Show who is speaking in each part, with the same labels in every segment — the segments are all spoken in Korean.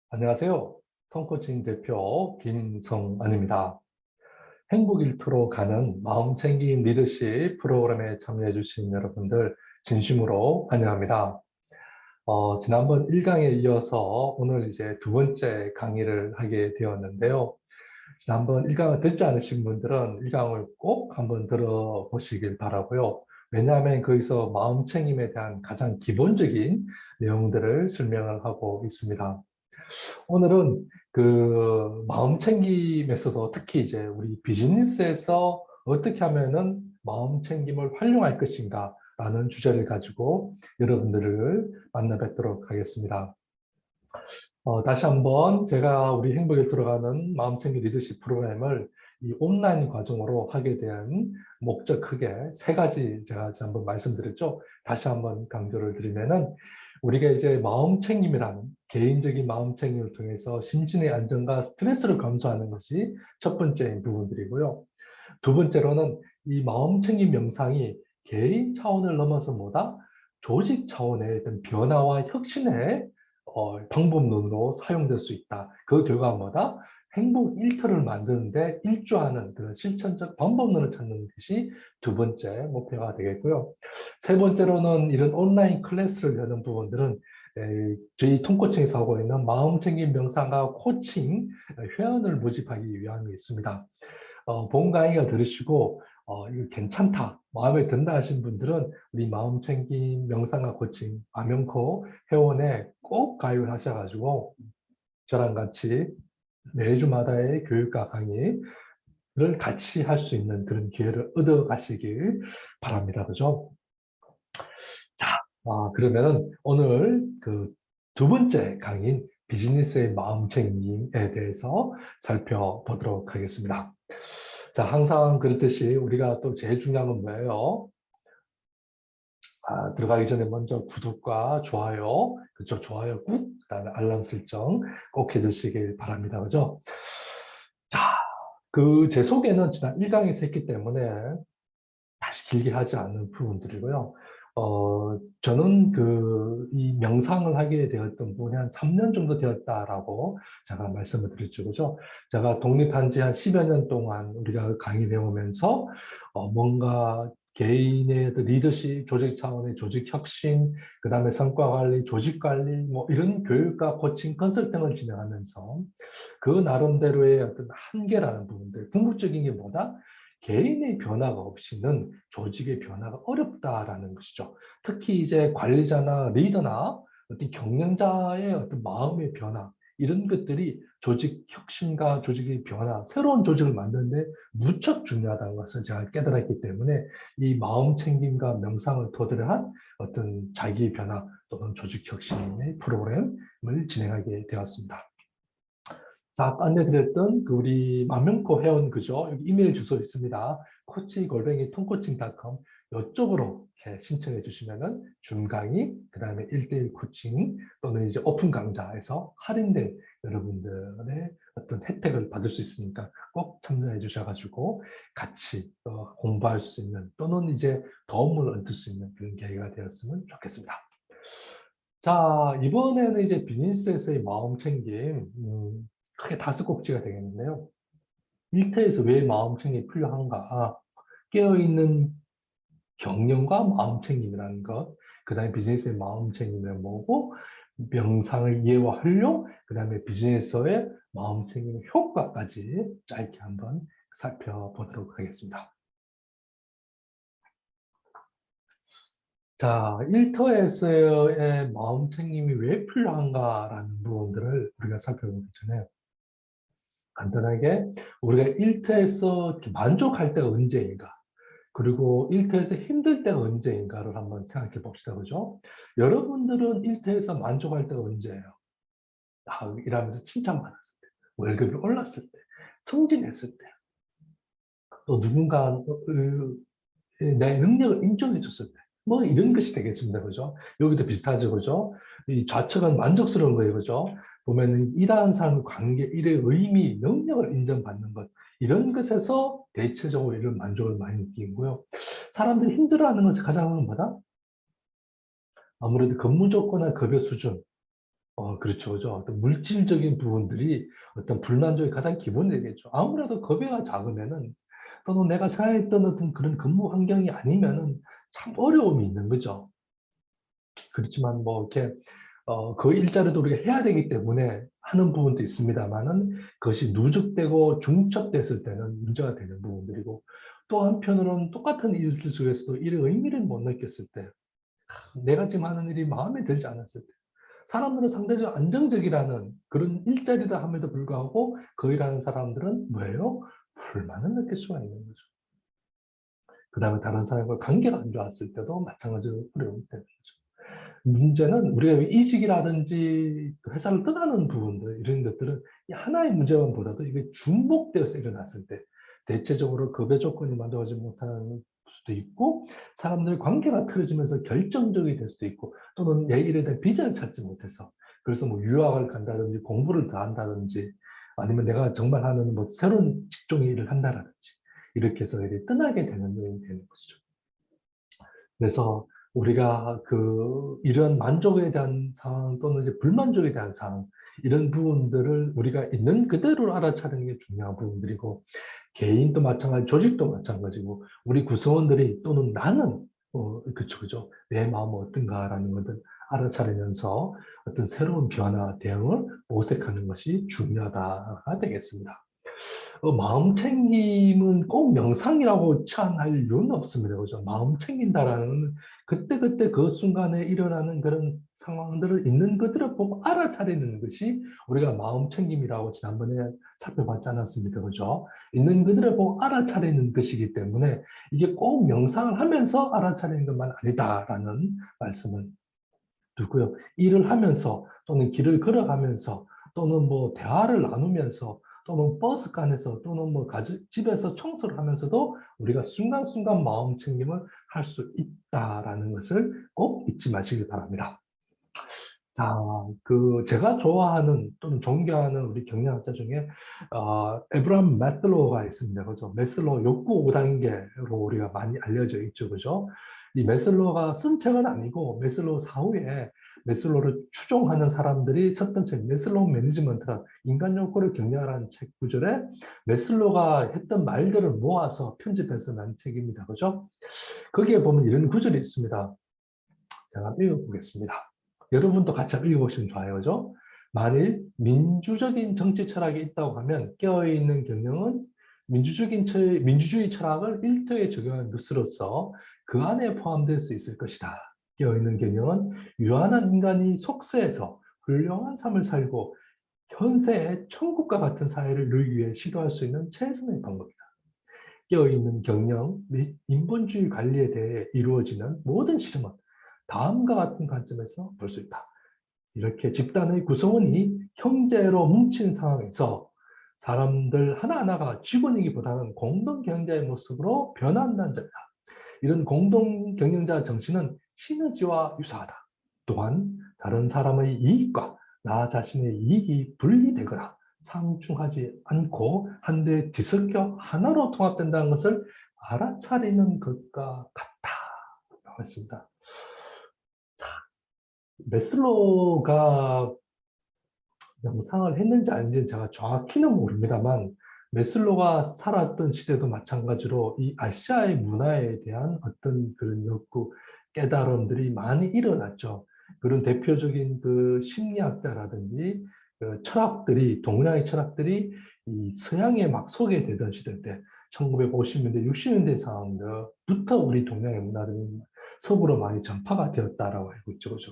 Speaker 1: 안녕하세요. 턴코칭 대표 김성안입니다. 행복 일터로 가는 마음챙김 리더십 프로그램에 참여해 주신 여러분들 진심으로 환영합니다. 지난번 1강에 이어서 오늘 이제 두 번째 강의를 하게 되었는데요. 지난번 1강을 듣지 않으신 분들은 1강을 꼭 한번 들어보시길 바라고요. 왜냐하면 거기서 마음챙김에 대한 가장 기본적인 내용들을 설명을 하고 있습니다. 오늘은 그 마음 챙김에서도 특히 이제 우리 비즈니스에서 어떻게 하면은 마음 챙김을 활용할 것인가 라는 주제를 가지고 여러분들을 만나 뵙도록 하겠습니다. 다시 한번 제가 우리 행복에 들어가는 마음챙김 리더십 프로그램을 이 온라인 과정으로 하게 된 목적 크게 세 가지 제가 한번 말씀드렸죠. 다시 한번 강조를 드리면은 우리가 이제 마음챙김이란 개인적인 마음챙김을 통해서 심신의 안정과 스트레스를 감소하는 것이 첫 번째 부분들이고요. 두 번째로는 이 마음챙김 명상이 개인 차원을 넘어서 뭐다? 조직 차원의 어떤 변화와 혁신의 방법론으로 사용될 수 있다. 그 결과가 뭐다? 행복 일터를 만드는데 일조하는 그런 실천적 방법론을 찾는 것이 두 번째 목표가 되겠고요. 세 번째로는 이런 온라인 클래스를 여는 부분들은 저희 톤코칭에서 하고 있는 마음챙김 명상과 코칭 회원을 모집하기 위함이 있습니다. 본 강의가 들으시고 이거 괜찮다, 마음에 든다 하신 분들은 우리 마음챙김 명상과 코칭 아명코 회원에 꼭 가입을 하셔가지고 저랑 같이 매주마다의 교육과 강의를 같이 할 수 있는 그런 기회를 얻어 가시길 바랍니다. 그죠? 자, 그러면 오늘 그 두 번째 강의인 비즈니스의 마음챙김에 대해서 살펴보도록 하겠습니다. 자, 항상 그렇듯이 우리가 또 제일 중요한 건 뭐예요? 들어가기 전에 먼저 구독과 좋아요, 그쪽 좋아요 꾹, 그 다음에 알람 설정 꼭 해주시길 바랍니다. 그죠? 자, 제 소개는 지난 1강에서 했기 때문에 다시 길게 하지 않는 부분들이고요. 저는 이 명상을 하게 되었던 부분이 한 3년 정도 되었다라고 제가 말씀을 드렸죠. 그죠? 제가 독립한 지 한 10여 년 동안 우리가 강의 배우면서 뭔가 개인의 리더십, 조직 차원의 조직 혁신, 그 다음에 성과 관리, 조직 관리, 뭐 이런 교육과 코칭, 컨설팅을 진행하면서 그 나름대로의 어떤 한계라는 부분들, 궁극적인 게 뭐다? 개인의 변화가 없이는 조직의 변화가 어렵다라는 것이죠. 특히 이제 관리자나 리더나 어떤 경영자의 어떤 마음의 변화, 이런 것들이 조직 혁신과 조직의 변화, 새로운 조직을 만드는데 무척 중요하다는 것을 제가 깨달았기 때문에 이 마음 챙김과 명상을 토대로 한 어떤 자기 변화 또는 조직 혁신의 프로그램을 진행하게 되었습니다. 자, 아까 안내드렸던 우리 만명코 회원 그죠? 여기 이메일 주소 있습니다. coach@toncoaching.com 이쪽으로 이렇게 신청해 주시면은 줌 강의, 그 다음에 1대1 코칭 또는 이제 오픈 강좌에서 할인된 여러분들의 어떤 혜택을 받을 수 있으니까 꼭 참여해 주셔가지고 같이 공부할 수 있는 또는 이제 도움을 얻을 수 있는 그런 계기가 되었으면 좋겠습니다. 자, 이번에는 이제 비즈니스에서의 마음 챙김, 크게 다섯 꼭지가 되겠는데요. 일터에서 왜 마음챙김이 필요한가? 깨어있는 경영과 마음챙김이라는 것, 그 다음에 비즈니스의 마음챙김은 뭐고, 명상의 이해와 활용, 그 다음에 비즈니스의 마음챙김의 효과까지 짧게 한번 살펴보도록 하겠습니다. 자, 일터에서의 마음챙김이 왜 필요한가라는 부분들을 우리가 살펴보기 전에 간단하게 우리가 일터에서 만족할 때가 언제인가, 그리고 일터에서 힘들 때가 언제인가를 한번 생각해 봅시다. 그죠? 여러분들은 일터에서 만족할 때가 언제예요? 일하면서 칭찬받았을 때, 월급이 올랐을 때, 승진했을 때, 또 누군가 내 능력을 인정해 줬을 때, 뭐 이런 것이 되겠습니다. 그죠? 여기도 비슷하죠. 그죠? 이 좌측은 만족스러운 거예요. 그죠? 보면은 일하는 사람의 관계, 일의 의미, 능력을 인정받는 것, 이런 것에서 대체적으로 이런 만족을 많이 느끼고요. 사람들이 힘들어하는 것이 가장 뭐다? 아무래도 근무 조건이나 급여 수준, 그렇죠. 그죠. 어떤 물질적인 부분들이 어떤 불만족의 가장 기본이겠죠. 아무래도 급여가 작으면은 또는 내가 생각했던 어떤 그런 근무 환경이 아니면은 참 어려움이 있는 거죠. 그렇지만 뭐 이렇게 그 일자리도 우리가 해야 되기 때문에 하는 부분도 있습니다만은 그것이 누적되고 중첩됐을 때는 문제가 되는 부분들이고 또 한편으로는 똑같은 일 속에서도 일의 의미를 못 느꼈을 때 내가 지금 하는 일이 마음에 들지 않았을 때 사람들은 상대적으로 안정적이라는 그런 일자리라 함에도 불구하고 그 일하는 사람들은 뭐예요? 불만을 느낄 수가 있는 거죠. 그 다음에 다른 사람과 관계가 안 좋았을 때도 마찬가지로 어려움이 되는 거죠. 문제는 우리가 이직이라든지 회사를 떠나는 부분들 이런 것들은 하나의 문제만 보다도 이게 중복되어서 일어났을 때 대체적으로 급여 조건이 만족하지 못하는 수도 있고 사람들 관계가 틀어지면서 결정적이 될 수도 있고 또는 내 일에 대한 비전을 찾지 못해서 그래서 뭐 유학을 간다든지 공부를 더 한다든지 아니면 내가 정말 하는 뭐 새로운 직종의 일을 한다라든지 이렇게 해서 이렇게 떠나게 되는 요인이 되는 것이죠. 그래서 우리가 이런 만족에 대한 상황 또는 이제 불만족에 대한 상황, 이런 부분들을 우리가 있는 그대로 알아차리는 게 중요한 부분들이고, 개인도 마찬가지, 조직도 마찬가지고, 우리 구성원들이 또는 나는, 그죠. 내 마음은 어떤가라는 것을 알아차리면서 어떤 새로운 변화, 대응을 모색하는 것이 중요하다가 되겠습니다. 마음 챙김은 꼭 명상이라고 치환할 이유는 없습니다. 그죠? 마음 챙긴다라는 그때그때 그 순간에 일어나는 그런 상황들을 있는 그대로 보고 알아차리는 것이 우리가 마음 챙김이라고 지난번에 살펴봤지 않았습니까? 그죠? 있는 그대로 보고 알아차리는 것이기 때문에 이게 꼭 명상을 하면서 알아차리는 것만 아니다라는 말씀을 두고요. 일을 하면서 또는 길을 걸어가면서 또는 뭐 대화를 나누면서 또는 버스간에서 또는 뭐 집에서 청소를 하면서도 우리가 순간순간 마음 챙김을 할 수 있다라는 것을 꼭 잊지 마시기 바랍니다. 자, 제가 좋아하는 또는 존경하는 우리 경영학자 중에 에브라임 매슬로우가 있습니다. 그죠? 매슬로우 욕구 5단계로 우리가 많이 알려져 있죠. 그죠? 이 매슬로우가 쓴 책은 아니고 매슬로우 사후에 매슬로우를 추종하는 사람들이 썼던 책, 매슬로우 매니지먼트란 인간 욕구를 경영하라는 책 구절에 매슬로우가 했던 말들을 모아서 편집해서 난 책입니다. 그죠? 거기에 보면 이런 구절이 있습니다. 제가 읽어보겠습니다. 여러분도 같이 한번 읽어보시면 좋아요. 그죠? 만일 민주적인 정치 철학이 있다고 하면 깨어있는 경영은 민주주의 철학을 일터에 적용한 것으로서 그 안에 포함될 수 있을 것이다. 깨어있는 경영은 유한한 인간이 속세에서 훌륭한 삶을 살고 현세의 천국과 같은 사회를 누리기 위해 시도할 수 있는 최선의 방법이다. 깨어있는 경영 및 인본주의 관리에 대해 이루어지는 모든 실험은 다음과 같은 관점에서 볼 수 있다. 이렇게 집단의 구성원이 형제로 뭉친 상황에서 사람들 하나하나가 직원이기보다는 공동 경영자의 모습으로 변화한다는 점이다. 이런 공동 경영자 정신은 시너지와 유사하다. 또한 다른 사람의 이익과 나 자신의 이익이 분리되거나 상충하지 않고 한데 뒤섞여 하나로 통합된다는 것을 알아차리는 것과 같다라고 했습니다. 메슬로우가 명상을 했는지 아닌지는 제가 정확히는 모릅니다만 메슬로우가 살았던 시대도 마찬가지로 이 아시아의 문화에 대한 어떤 그런 욕구, 깨달음들이 많이 일어났죠. 그런 대표적인 그 심리학자라든지 그 철학들이 동양의 철학들이 이 서양에 막 소개되던 시대 때 1950년대, 60년대 상황부터 우리 동양의 문화들이 서구로 많이 전파가 되었다라고 알고 있죠. 그죠?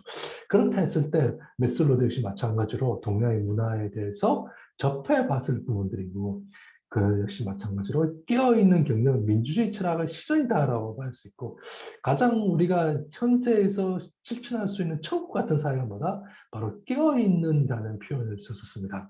Speaker 1: 그렇다 했을 때 메슬로우 역시 마찬가지로 동양의 문화에 대해서 접해봤을 부분들이고 그 역시 마찬가지로 깨어있는 경영은 민주주의 철학의 실현이다라고 할 수 있고 가장 우리가 현세에서 실천할 수 있는 천국 같은 사회가 뭐다? 바로 깨어있는다는 표현을 썼습니다.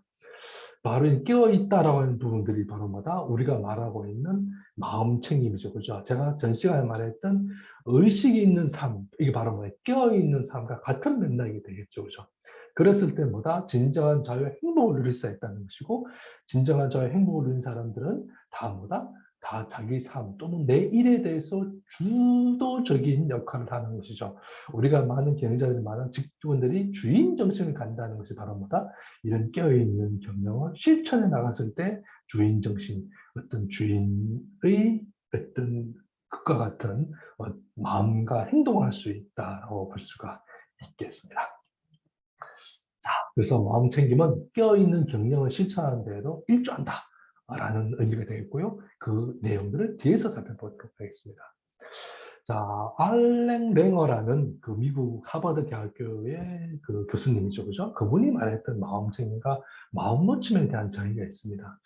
Speaker 1: 바로 이 깨어있다라고 하는 부분들이 바로 뭐다? 우리가 말하고 있는 마음 챙김이죠. 그죠? 제가 전 시간에 말했던 의식이 있는 삶, 이게 바로 뭐예요? 깨어있는 삶과 같은 맥락이 되겠죠. 그죠? 그랬을 때 뭐다? 진정한 자유와 행복을 누릴 수 있다는 것이고, 진정한 자유와 행복을 누린 사람들은 다 뭐다? 다 자기 삶 또는 내 일에 대해서 주도적인 역할을 하는 것이죠. 우리가 많은 경영자들이 많은 직원들이 주인 정신을 갖는다는 것이 바로 뭐다? 이런 깨어있는 경영을 실천해 나갔을 때 주인 정신, 어떤 주인의 어떤 것과 같은 마음과 행동을 할 수 있다고 볼 수가 있겠습니다. 자, 그래서 마음 챙김은 깨어있는 경영을 실천하는 데에도 일조한다 라는 의미가 되겠고요. 그 내용들을 뒤에서 살펴보도록 하겠습니다. 자, 알랭 랭어라는 그 미국 하버드 대학교의 그 교수님이죠, 그죠? 그분이 말했던 마음 챙김과 마음 놓침에 대한 정의가 있습니다.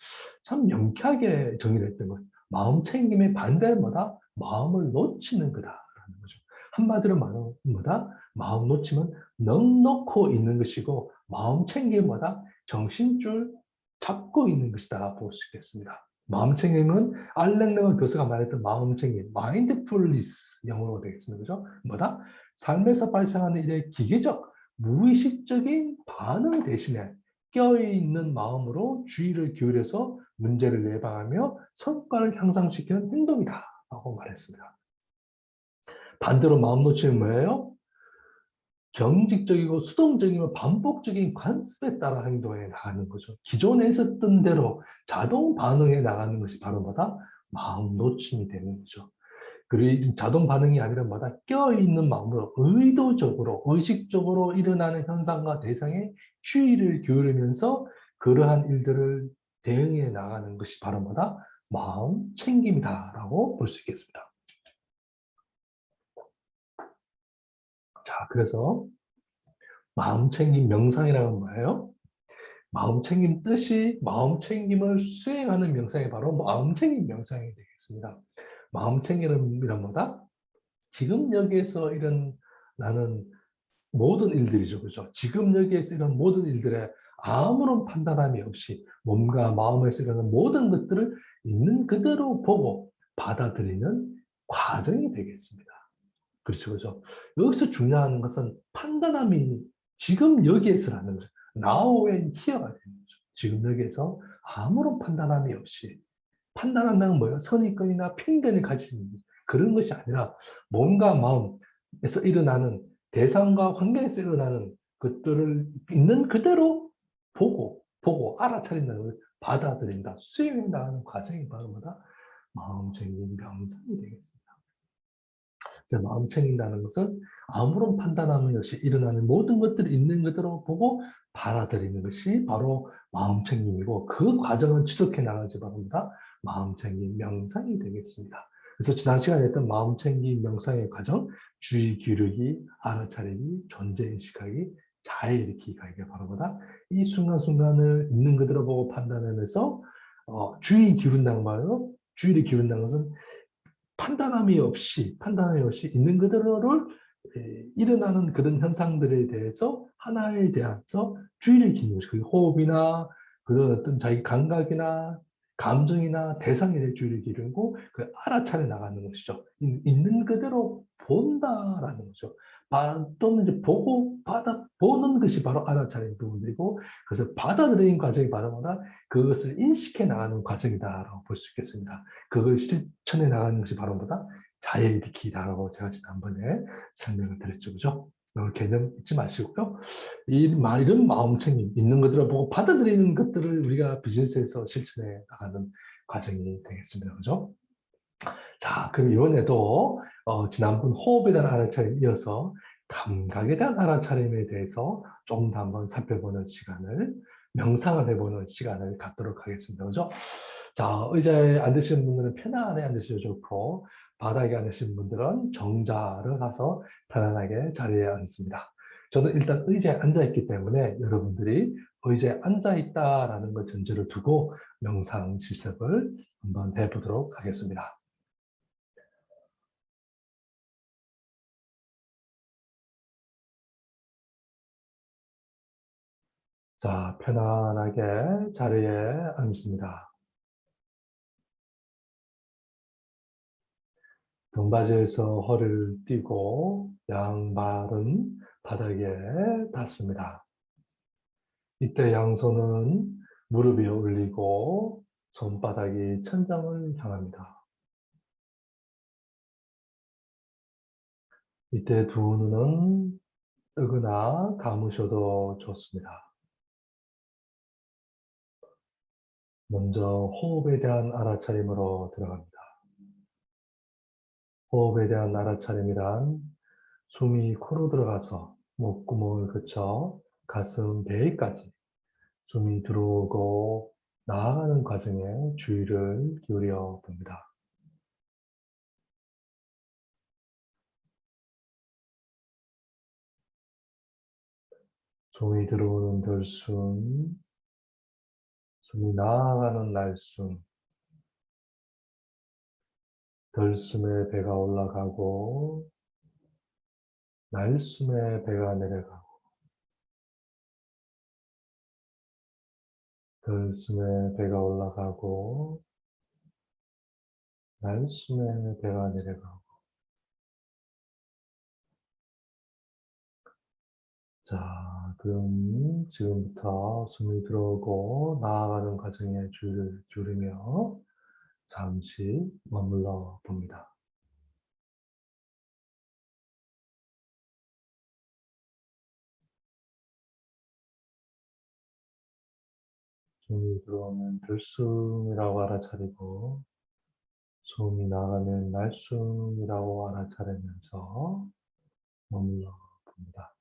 Speaker 1: 참 명쾌하게 정의를 했던 것. 마음 챙김의 반대는 뭐다? 마음을 놓치는 거다라는 거죠. 한마디로 말하면 뭐다? 마음 놓치면 넋 놓고 있는 것이고, 마음 챙김은 뭐다? 정신줄 잡고 있는 것이다 볼 수 있겠습니다. 마음 챙김은 알랭 랭어 교수가 말했던 마음 챙김, 마인드풀니스 영어로 되겠습니다. 그죠? 뭐다? 삶에서 발생하는 일의 기계적, 무의식적인 반응 대신에 깨어있는 마음으로 주의를 기울여서 문제를 예방하며 성과를 향상시키는 행동이다 라고 말했습니다. 반대로 마음 놓치는 뭐예요? 경직적이고 수동적이고 반복적인 관습에 따라 행동해 나가는 거죠. 기존에 있었던 대로 자동 반응해 나가는 것이 바로 뭐다? 마음 놓침이 되는 거죠. 그리고 자동 반응이 아니라 뭐다? 껴있는 마음으로 의도적으로, 의식적으로 일어나는 현상과 대상에 주의를 기울이면서 그러한 일들을 대응해 나가는 것이 바로 뭐다? 마음 챙김이다라고 볼 수 있겠습니다. 자, 그래서 마음 챙김 명상이라는 뭐예요? 마음 챙김 뜻이 마음 챙김을 수행하는 명상이 바로 마음 챙김 명상이 되겠습니다. 마음 챙김이란 뭐다? 지금 여기에서 일어나는 모든 일들이죠. 그죠? 지금 여기에서 이런 모든 일들에 아무런 판단함이 없이 몸과 마음에서 일어나는 모든 것들을 있는 그대로 보고 받아들이는 과정이 되겠습니다. 그렇죠. 그죠? 여기서 중요한 것은 판단함이 지금 여기에서라는 거죠. Now and here가 되는 거죠. 지금 여기에서 아무런 판단함이 없이 판단한다는 뭐예요? 선입견이나 편견이 가지는 그런 것이 아니라 몸과 마음에서 일어나는 대상과 환경에서 일어나는 것들을 있는 그대로 보고 알아차린다는 걸 받아들인다, 수용해 나가는 과정이 바로 뭐다? 마음 챙김 명상이 되겠습니다. 그래서 마음 챙긴다는 것은 아무런 판단함이 없이 일어나는 모든 것들을 있는 그대로 보고 받아들이는 것이 바로 마음 챙김이고 그 과정을 지속해 나가지 바랍니다. 마음 챙김 명상이 되겠습니다. 그래서 지난 시간에 했던 마음 챙김 명상의 과정, 주의 기울이기, 알아차리기, 존재인식하기, 자해일으키기가 이게 바로 뭐다? 이 순간순간을 있는 그대로 보고 판단하면서 주의 기울인다는 말로 주의를 기울인다는 것은 판단함이 없이 있는 그대로를 일어나는 그런 현상들에 대해서 하나에 대해서 주의를 기울이는 것이 그 호흡이나 그런 어떤 자기 감각이나 감정이나 대상에 대해 주의를 기울이고 그 알아차려 나가는 것이죠. 있는 그대로 본다라는 거죠. 또는 이제 보고 보는 것이 바로 알아차리는 부분이고 그래서 받아들이는 과정이 바로 뭐다? 그것을 인식해 나가는 과정이다라고 볼 수 있겠습니다. 그걸 실천해 나가는 것이 바로 뭐다? 자해일으키다라고 제가 지난번에 설명을 드렸죠. 그죠? 개념 잊지 마시고요. 이런 마음챙김, 있는 것들을 보고 받아들이는 것들을 우리가 비즈니스에서 실천해 나가는 과정이 되겠습니다. 그죠? 자, 그럼 이번에도 지난번 호흡에 대한 알아차림 이어서 감각에 대한 알아차림에 대해서 조금 더 한번 살펴보는 시간을, 명상을 해보는 시간을 갖도록 하겠습니다. 그죠? 자, 의자에 앉으시는 분들은 편안하게 앉으셔도 좋고, 바닥에 앉으시는 분들은 정자를 가서 편안하게 자리에 앉습니다. 저는 일단 의자에 앉아있기 때문에 여러분들이 의자에 앉아있다라는 것 전제를 두고 명상 실습을 한번 해보도록 하겠습니다. 자, 편안하게 자리에 앉습니다. 등받이에서 허리를 띄고 양발은 바닥에 닿습니다. 이때 양손은 무릎 위에 올리고 손바닥이 천장을 향합니다. 이때 두 눈은 뜨거나 감으셔도 좋습니다. 먼저 호흡에 대한 알아차림으로 들어갑니다. 호흡에 대한 알아차림이란 숨이 코로 들어가서 목구멍을 거쳐 가슴 배까지 숨이 들어오고 나아가는 과정에 주의를 기울여 봅니다. 숨이 들어오는 들숨, 숨이 나아가는 날숨, 들숨에 배가 올라가고 날숨에 배가 내려가고 들숨에 배가 올라가고 날숨에 배가 내려가고. 자, 그럼 지금부터 숨이 들어오고 나아가는 과정에 주의를 기울이며 잠시 머물러 봅니다. 숨이 들어오면 들숨이라고 알아차리고 숨이 나가면 날숨이라고 알아차리면서 머물러 봅니다.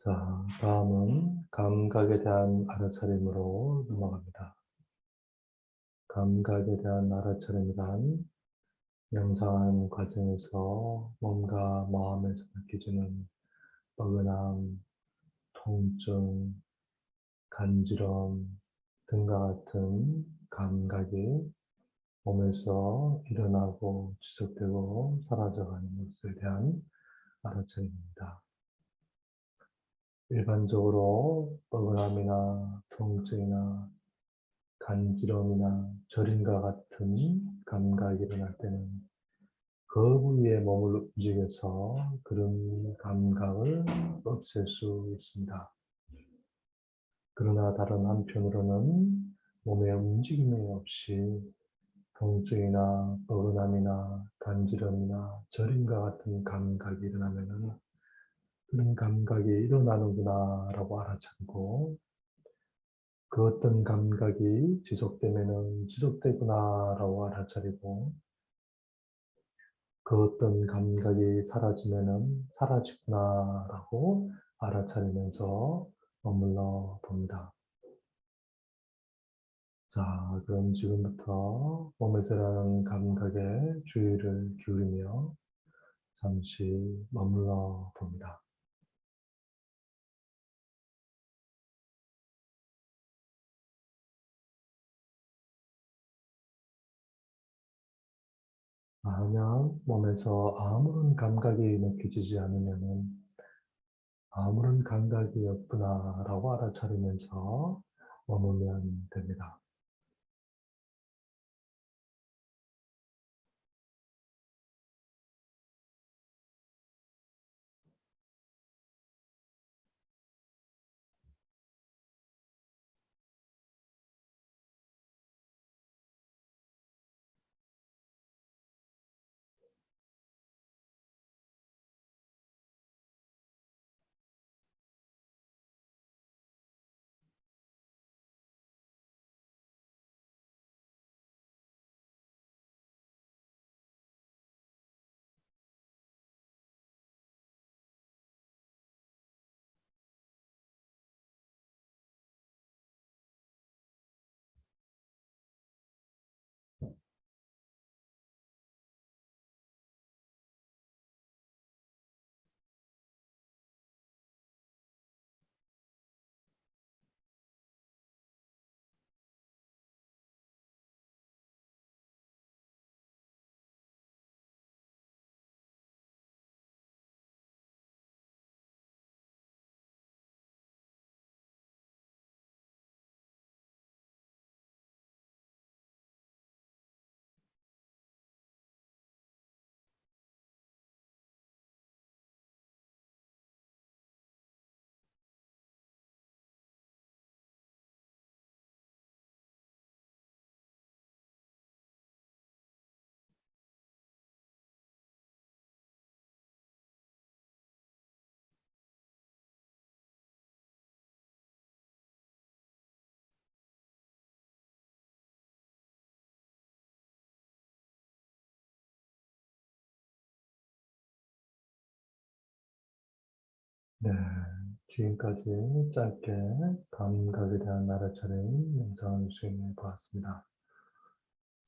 Speaker 1: 자, 다음은 감각에 대한 알아차림으로 넘어갑니다. 감각에 대한 알아차림이란 명상하는 과정에서 몸과 마음에서 느껴지는 뻐근함, 통증, 간지럼 등과 같은 감각이 몸에서 일어나고 지속되고 사라져가는 것에 대한 알아차림입니다. 일반적으로 뻐근함이나 통증이나 간지럼이나 저림과 같은 감각이 일어날 때는 그 부위에 몸을 움직여서 그런 감각을 없앨 수 있습니다. 그러나 다른 한편으로는 몸의 움직임이 없이 통증이나 뻐근함이나 간지럼이나 저림과 같은 감각이 일어나면은 그런 감각이 일어나는구나 라고 알아차리고 그 어떤 감각이 지속되면은 지속되구나 라고 알아차리고 그 어떤 감각이 사라지면은 사라지구나 라고 알아차리면서 머물러 봅니다. 자, 그럼 지금부터 몸에서 나는 감각에 주의를 기울이며 잠시 머물러 봅니다. 만약 몸에서 아무런 감각이 느껴지지 않으면은 아무런 감각이 없구나라고 알아차리면서 머물면 됩니다. 네, 지금까지 짧게 감각에 대한 알아차림 영상을 수행해 보았습니다.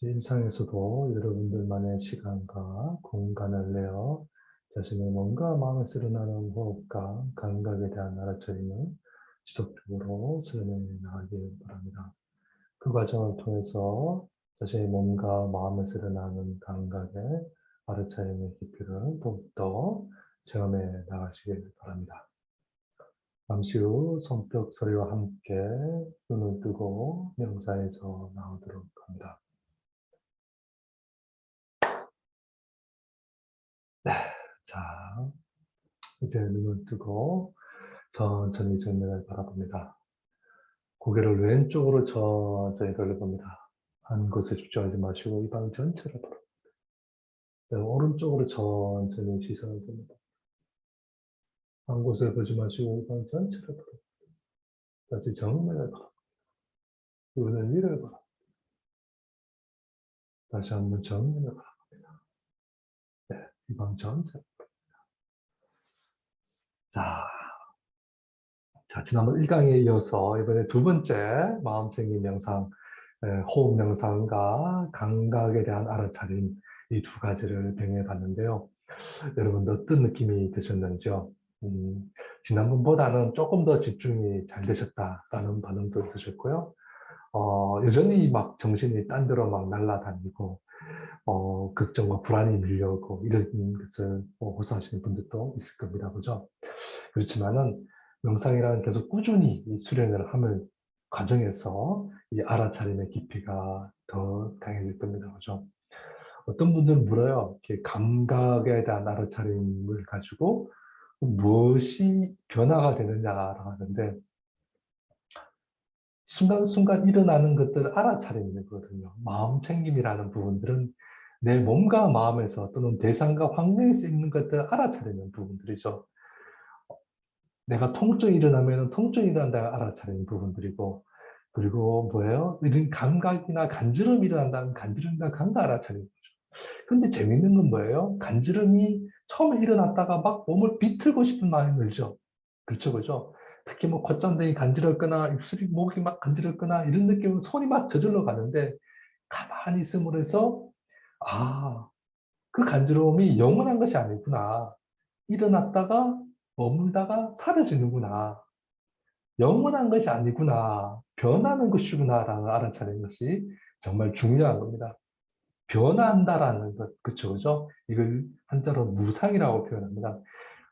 Speaker 1: 일상에서도 여러분들만의 시간과 공간을 내어 자신의 몸과 마음에 스며나는 호흡과 감각에 대한 알아차림을 지속적으로 수련해 나가길 바랍니다. 그 과정을 통해서 자신의 몸과 마음에 스며나는 감각의 알아차림의 깊이를 더욱더 체험해 나가시길 바랍니다. 잠시 후 성격 소리와 함께 눈을 뜨고 명상에서 나오도록 합니다. 네, 자, 이제 눈을 뜨고 천천히 정면을 바라봅니다. 고개를 왼쪽으로 천천히 돌려봅니다. 한 곳에 집중하지 마시고 이 방 전체를 바라봅니다. 네, 오른쪽으로 천천히 시선을 둡니다. 한 곳에 보지 마시고 이 방 전체를 바라봅니다. 다시 정면을 바라봅니다. 눈을 위를 바라봅니다. 다시 한번 정면을 바라봅니다. 네, 이 방 전체. 자, 지난번 1강에 이어서 이번에 두 번째 마음챙김 명상, 호흡 명상과 감각에 대한 알아차림 이 두 가지를 병행해 봤는데요. 여러분도 어떤 느낌이 드셨는지요? 지난번보다는 조금 더 집중이 잘 되셨다라는 반응도 있으셨고요. 여전히 막 정신이 딴 데로 막 날아다니고, 걱정과 불안이 밀려오고 이런 것을 호소하시는 분들도 있을 겁니다. 그죠? 그렇지만은 명상이라는 계속 꾸준히 이 수련을 하는 과정에서 이 알아차림의 깊이가 더 강해질 겁니다. 그죠? 어떤 분들은 물어요. 이렇게 감각에 대한 알아차림을 가지고 무엇이 변화가 되느냐라고 하는데 순간순간 일어나는 것들을 알아차리는 거거든요. 마음 챙김이라는 부분들은 내 몸과 마음에서 또는 대상과 환경에서 있는 것들을 알아차리는 부분들이죠. 내가 통증이 일어나면 통증이 일어난다고 알아차리는 부분들이고, 그리고 뭐예요? 이런 감각이나 간지럼이 일어난다면 간지럼이나 감각 알아차리는 거죠. 근데 재밌는 건 뭐예요? 간지럼이 처음에 일어났다가 막 몸을 비틀고 싶은 마음이 들죠. 그렇죠, 그죠? 특히 뭐 콧잔등이 간지럽거나 입술이 목이 막 간지럽거나 이런 느낌은 손이 막 저절로 가는데 가만히 있음으로 해서 아, 그 간지러움이 영원한 것이 아니구나. 일어났다가 머물다가 사라지는구나. 영원한 것이 아니구나. 변하는 것이구나라는 알아차리는 것이 정말 중요한 겁니다. 변한다라는 것, 그쵸, 그죠? 이걸 한자로 무상이라고 표현합니다.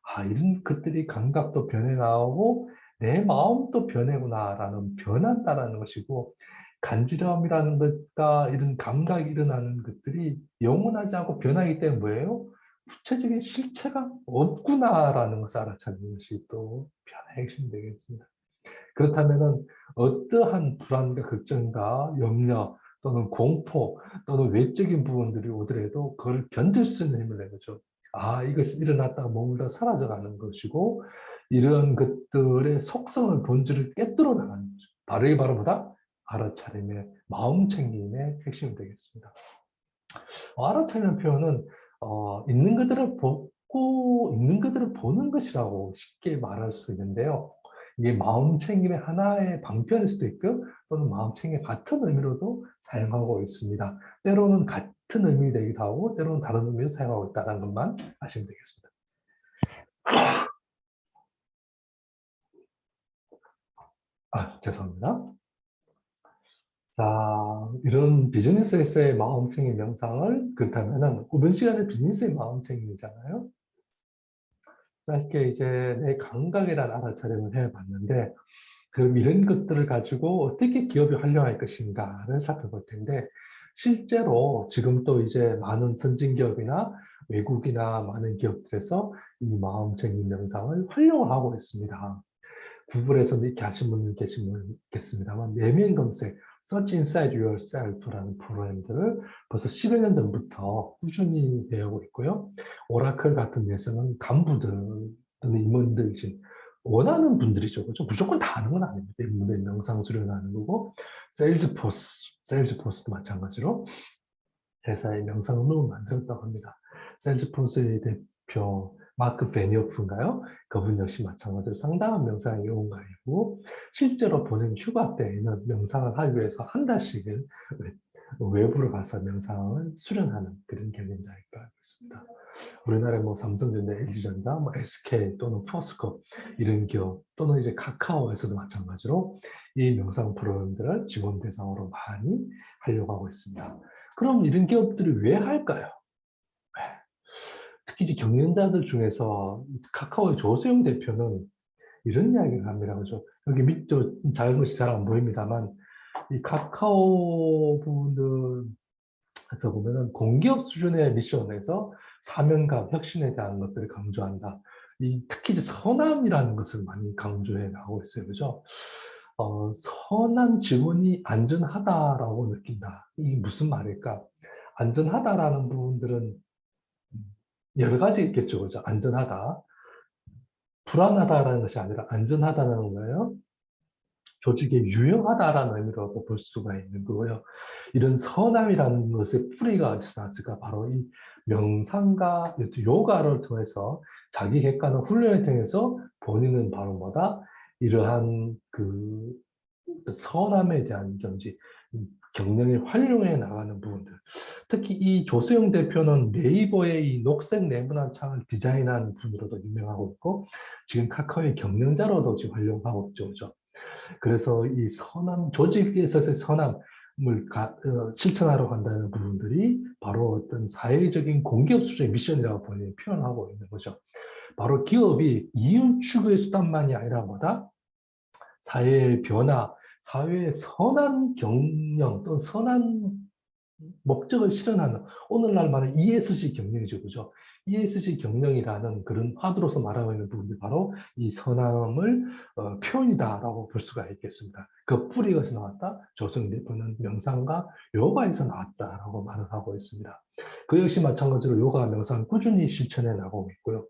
Speaker 1: 아, 이런 것들이 감각도 변해 나오고 내 마음도 변해구나라는 변한다라는 것이고 간지럼이라는 것과 이런 감각이 일어나는 것들이 영원하지 않고 변하기 때문에 뭐예요? 구체적인 실체가 없구나라는 것을 알아차리는 것이 또 변화의 핵심이 되겠습니다. 그렇다면은 어떠한 불안과 걱정과 염려 또는 공포 또는 외적인 부분들이 오더라도 그걸 견딜 수 있는 힘을 내거죠. 아, 이것이 일어났다가 머물다 사라져가는 것이고 이런 것들의 속성을 본질을 깨뜨려 나가는 거죠. 바로 이 바로 보다 알아차림의 마음 챙김의 핵심이 되겠습니다. 알아차리는 표현은 있는 그대로 보고 있는 그대로 보는 것이라고 쉽게 말할 수 있는데요. 이게 마음 챙김의 하나의 방편일 수도 있고 또는 마음 챙김 같은 의미로도 사용하고 있습니다. 때로는 같은 의미 되기도 하고 때로는 다른 의미로 사용하고 있다는 것만 아시면 되겠습니다. 아, 죄송합니다. 자, 이런 비즈니스에서의 마음 챙김 명상을 그렇다면은 이번 시간에 비즈니스의 마음 챙김이잖아요. 짧게 이제 내 감각이란 알아차림을 해봤는데 그럼 이런 것들을 가지고 어떻게 기업이 활용할 것인가를 살펴볼 텐데 실제로 지금 또 이제 많은 선진 기업이나 외국이나 많은 기업들에서 이 마음챙김 명상을 활용을 하고 있습니다. 구글에서는 이렇게 하신 분들 계시면 있겠습니다만 내면 검색, Search Inside Yourself라는 프로그램들을 벌써 10여 년 전부터 꾸준히 배우고 있고요. 오라클 같은 데서는 간부들 또는 임원들 중 원하는 분들이죠. 그죠? 무조건 다 하는 건 아닙니다. 인문의 명상 수련하는 거고, 세일즈포스도 마찬가지로 회사의 명상 운동을 만들었다고 합니다. 세일즈포스의 대표 마크 베니오프인가요? 그분 역시 마찬가지로 상당한 명상의 연구가이고 실제로 본인 휴가 때에는 명상을 하기 위해서 한 달씩은 외부로 가서 명상을 수련하는 그런 경영자이기도 알고 있습니다. 우리나라의 뭐 삼성전자, LG전자, 뭐 SK 또는 포스코 이런 기업 또는 이제 카카오에서도 마찬가지로 이 명상 프로그램들을 직원 대상으로 많이 하려고 하고 있습니다. 그럼 이런 기업들이 왜 할까요? 특히 이제 경영자들 중에서 카카오의 조세영 대표는 이런 이야기를 합니다. 그죠? 여기 밑도 작은 것이 잘 안 보입니다만, 이 카카오 분들에서 보면은 공기업 수준의 미션에서 사명감, 혁신에 대한 것들을 강조한다. 특히 이제 선함이라는 것을 많이 강조해 나오고 있어요. 그죠? 선한 직원이 안전하다라고 느낀다. 이게 무슨 말일까? 안전하다라는 부분들은 여러 가지 있겠죠. 그죠? 안전하다. 불안하다라는 것이 아니라 안전하다는 거예요. 조직에 유용하다라는 의미로도 볼 수가 있는 거고요. 이런 선함이라는 것의 뿌리가 어디서 났을까? 바로 이 명상과 요가를 통해서 자기 객관을 훈련을 통해서 본인은 바로 뭐다? 이러한 그 선함에 대한 경지, 경영에 활용해 나가는 부분들. 특히 이 조수영 대표는 네이버의 이 녹색 네모난 창을 디자인한 분으로도 유명하고 있고, 지금 카카오의 경영자로도 지금 활용하고 있죠. 그죠? 그래서 이 선함, 조직에 있어서의 선함을 실천하러 간다는 부분들이 바로 어떤 사회적인 공기업 수준의 미션이라고 본인이 표현하고 있는 거죠. 바로 기업이 이윤 추구의 수단만이 아니라 뭐다? 사회의 변화, 사회의 선한 경영 또는 선한 목적을 실현하는 오늘날 말하는 ESG 경영이죠. 그죠? ESG 경영이라는 그런 화두로서 말하고 있는 부분이 바로 이 선함을 표현이다라고 볼 수가 있겠습니다. 그 뿌리가 어디서 나왔다? 조성 대표는 명상과 요가에서 나왔다라고 말을 하고 있습니다. 그 역시 마찬가지로 요가, 명상 꾸준히 실천해 나가고 있고요.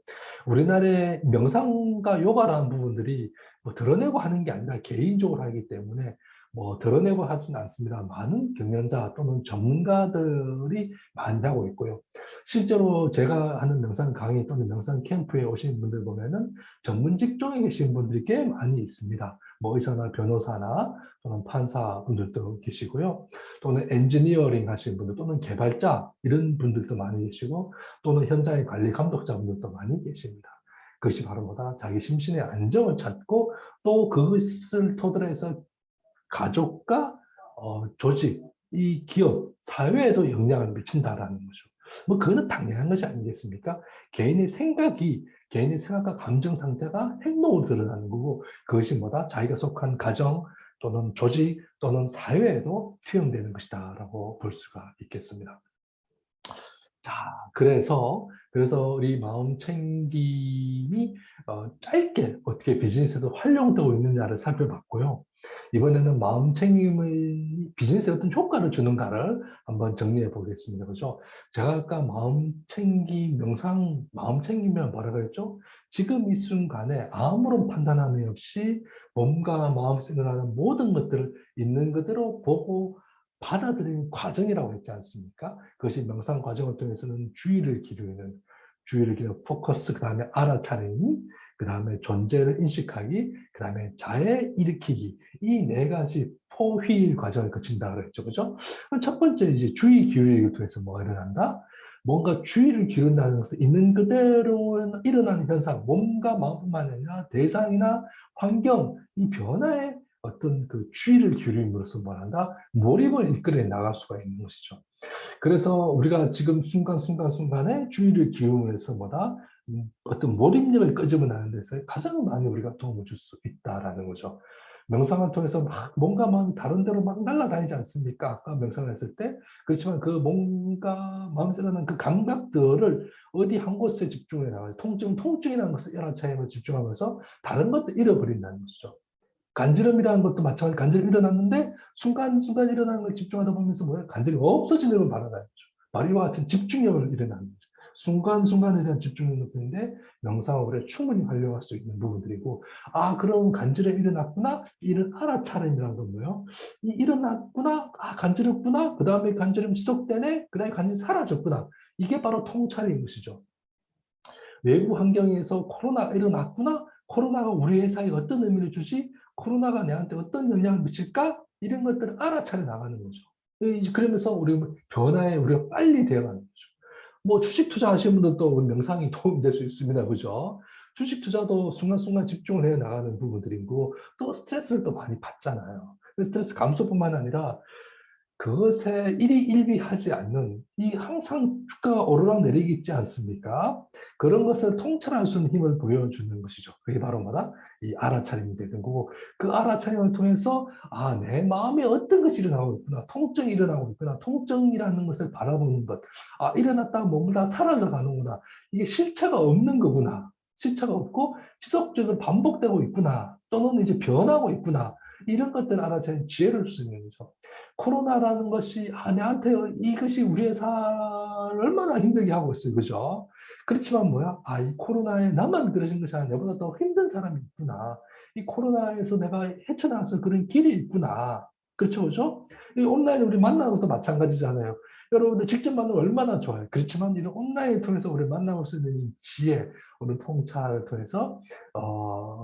Speaker 1: 우리나라의 명상과 요가라는 부분들이 뭐 드러내고 하는 게 아니라 개인적으로 하기 때문에 뭐 드러내고 하지는 않습니다. 많은 경영자 또는 전문가들이 많이 하고 있고요. 실제로 제가 하는 명상 강의 또는 명상 캠프에 오신 분들 보면은 전문 직종에 계신 분들이 꽤 많이 있습니다. 뭐 의사나 변호사나 또는 판사 분들도 계시고요. 또는 엔지니어링 하시는 분들 또는 개발자 이런 분들도 많이 계시고 또는 현장의 관리 감독자분들도 많이 계십니다. 그것이 바로 뭐다? 자기 심신의 안정을 찾고 또 그것을 토대로 해서 가족과 조직 이 기업, 사회에도 영향을 미친다라는 거죠. 뭐 그거는 당연한 것이 아니겠습니까? 개인의 생각과 감정 상태가 행동으로 드러나는 거고 그것이 뭐다? 자기가 속한 가정 또는 조직 또는 사회에도 투영되는 것이다라고 볼 수가 있겠습니다. 자, 그래서 우리 마음 챙김이 짧게 어떻게 비즈니스에서 활용되고 있느냐를 살펴봤고요. 이번에는 마음 챙김의 비즈니스에 어떤 효과를 주는가를 한번 정리해 보겠습니다. 그죠? 제가 아까 마음 챙김, 명상, 마음 챙김이란 뭐라고 했죠? 지금 이 순간에 아무런 판단함이 없이 몸과 마음에서 일어나는 모든 것들을 있는 그대로 보고 받아들이는 과정이라고 했지 않습니까? 그것이 명상 과정을 통해서는 주의를 기르는 포커스, 그 다음에 알아차리기, 그 다음에 존재를 인식하기, 그 다음에 자해 일으키기, 이 네 가지 포휘 과정을 거친다 그랬죠. 그죠? 그럼 첫 번째 이제 주의 기울이기를 통해서 뭐가 일어난다? 뭔가 주의를 기울인다는 것은 있는 그대로 일어나는 현상, 몸과 마음뿐만 아니라 대상이나 환경, 이 변화에 어떤 그 주의를 기울임으로써 뭐란다? 몰입을 이끌어 나갈 수가 있는 것이죠. 그래서 우리가 지금 순간순간순간에 주의를 기울여서 뭐다? 어떤 몰입력을 끄집어내는 데서 가장 많이 우리가 도움을 줄 수 있다라는 거죠. 명상을 통해서 막 뭔가 마음이 다른 데로 막 날아다니지 않습니까? 아까 명상을 했을 때. 그렇지만 그 뭔가 마음에서 나는 그 감각들을 어디 한 곳에 집중해 나가요. 통증이라는 것을 여러 차례로 집중하면서 다른 것도 잃어버린다는 것이죠. 간지럼이라는 것도 마찬가지로 간지럼이 일어났는데 순간순간 일어나는 걸 집중하다 보면서 뭐예요? 간지럼이 없어지는 걸 바라다는 거죠. 바리와 같은 집중력을 일어나는 거죠. 순간순간에 대한 집중력 높이는데 명상을 우리가 충분히 활용할 수 있는 부분들이고 아 그럼 간지럼이 일어났구나 이런 알아차림이라는 건 뭐예요? 이 일어났구나 아 간지럽구나 그 다음에 간지럼 지속되네 그 다음에 간지럼 사라졌구나 이게 바로 통찰인 것이죠. 외부 환경에서 코로나가 일어났구나. 코로나가 우리 회사에 어떤 의미를 주지? 코로나가 내한테 어떤 영향을 미칠까? 이런 것들을 알아차려 나가는 거죠. 그러면서 우리 변화에 우리가 빨리 대응하는 거죠. 뭐 주식 투자하시는 분들도 명상이 도움이 될 수 있습니다. 그죠? 주식 투자도 순간순간 집중을 해 나가는 부분들이고 또 스트레스를 또 많이 받잖아요. 스트레스 감소뿐만 아니라 그것에 일희일비하지 않는 이 항상 주가가 오르락내리기 있지 않습니까? 그런 것을 통찰할 수 있는 힘을 보여주는 것이죠. 그게 바로 뭐다? 이 알아차림이 되는 거고 그 알아차림을 통해서 아, 내 마음에 어떤 것이 일어나고 있구나. 통증이 일어나고 있구나. 통증이라는 것을 바라보는 것. 아, 일어났다가 머물다 사라져 가는구나. 이게 실체가 없는 거구나. 실체가 없고 지속적으로 반복되고 있구나. 또는 이제 변하고 있구나. 이런 것들을 알아차리는 지혜를 줄 수 있는 거죠. 코로나라는 것이 내한테 이것이 우리 회사를 얼마나 힘들게 하고 있어요. 그죠? 그렇지만 뭐야? 이 코로나에 나만 그러신 것이 아니라 내보다 더 힘든 사람이 있구나. 이 코로나에서 내가 헤쳐나가서 그런 길이 있구나. 그렇죠, 그죠? 이 온라인 우리 만나는 것도 마찬가지잖아요. 여러분들 직접 만나면 얼마나 좋아요. 그렇지만 이런 온라인을 통해서 우리 만나볼 수 있는 이 지혜, 오늘 통찰을 통해서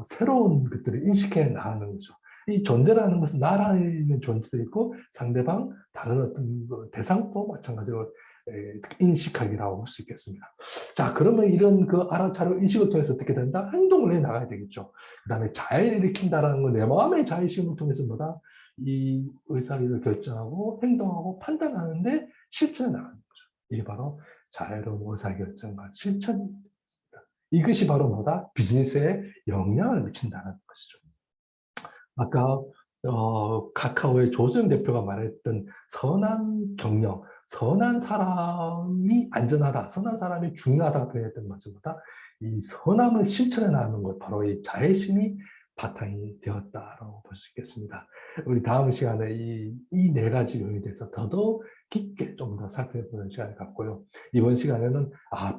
Speaker 1: 새로운 것들을 인식해 나가는 거죠. 이 존재라는 것은 나라에 있는 존재도 있고 상대방 다른 어떤 대상도 마찬가지로 인식하기라고 할 수 있겠습니다. 자, 그러면 이런 그 알아차림 인식을 통해서 어떻게 된다? 행동을 해 나가야 되겠죠. 그 다음에 자해를 일으킨다라는 건 내 마음의 자의식을 통해서 뭐다? 이 의사를 결정하고 행동하고 판단하는데 실천해 나가는 거죠. 이게 바로 자유로운 의사결정과 실천입니다. 이것이 바로 뭐다? 비즈니스에 영향을 미친다는 것이죠. 아까 카카오의 조수영 대표가 말했던 선한 경영, 선한 사람이 안전하다, 선한 사람이 중요하다고 표현했던 것보다 이 선함을 실천해 나가는 것, 바로 이 자애심이 바탕이 되었다라고 볼 수 있겠습니다. 우리 다음 시간에 이 네 가지 요인에 대해서 더더욱 깊게 좀 더 살펴보는 시간을 갖고요. 이번 시간에는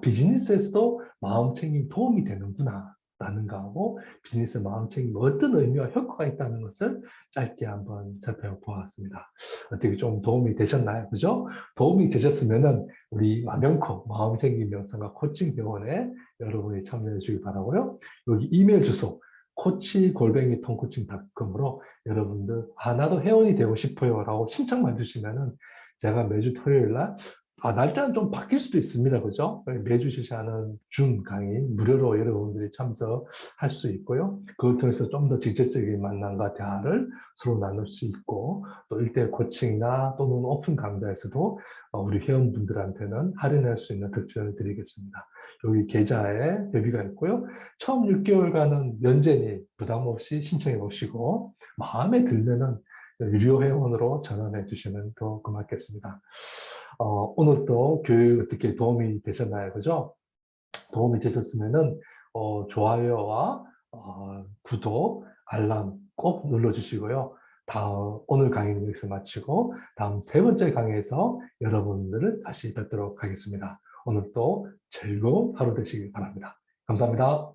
Speaker 1: 비즈니스에서도 마음 챙김이 도움이 되는구나. 라는 거하고 비즈니스 마운팅이 어떤 의미와 효과가 있다는 것을 짧게 한번 살펴보았습니다. 어떻게 좀 도움이 되셨나요? 그죠? 도움이 되셨으면은 우리 마명코 마음챙김 명상과 코칭 병원에 여러분이 참여해 주시기 바라고요. 여기 이메일 주소 코치@통코칭.com으로 여러분들 나도 회원이 되고 싶어요 라고 신청만 주시면은 제가 매주 토요일 날 날짜는 좀 바뀔 수도 있습니다. 그죠? 매주 실시하는 줌 강의 무료로 여러분들이 참석할 수 있고요. 그걸 통해서 좀 더 직접적인 만남과 대화를 서로 나눌 수 있고, 또 일대 코칭이나 또는 오픈 강좌에서도 우리 회원분들한테는 할인할 수 있는 특전을 드리겠습니다. 여기 계좌에 대비가 있고요. 처음 6개월간은 면제니 부담 없이 신청해 보시고, 마음에 들면은 유료 회원으로 전환해 주시면 더 고맙겠습니다. 오늘 또 교육 어떻게 도움이 되셨나요? 그죠? 도움이 되셨으면은, 좋아요와, 구독, 알람 꼭 눌러주시고요. 오늘 강의는 여기서 마치고, 다음 세 번째 강의에서 여러분들을 다시 뵙도록 하겠습니다. 오늘 또 즐거운 하루 되시길 바랍니다. 감사합니다.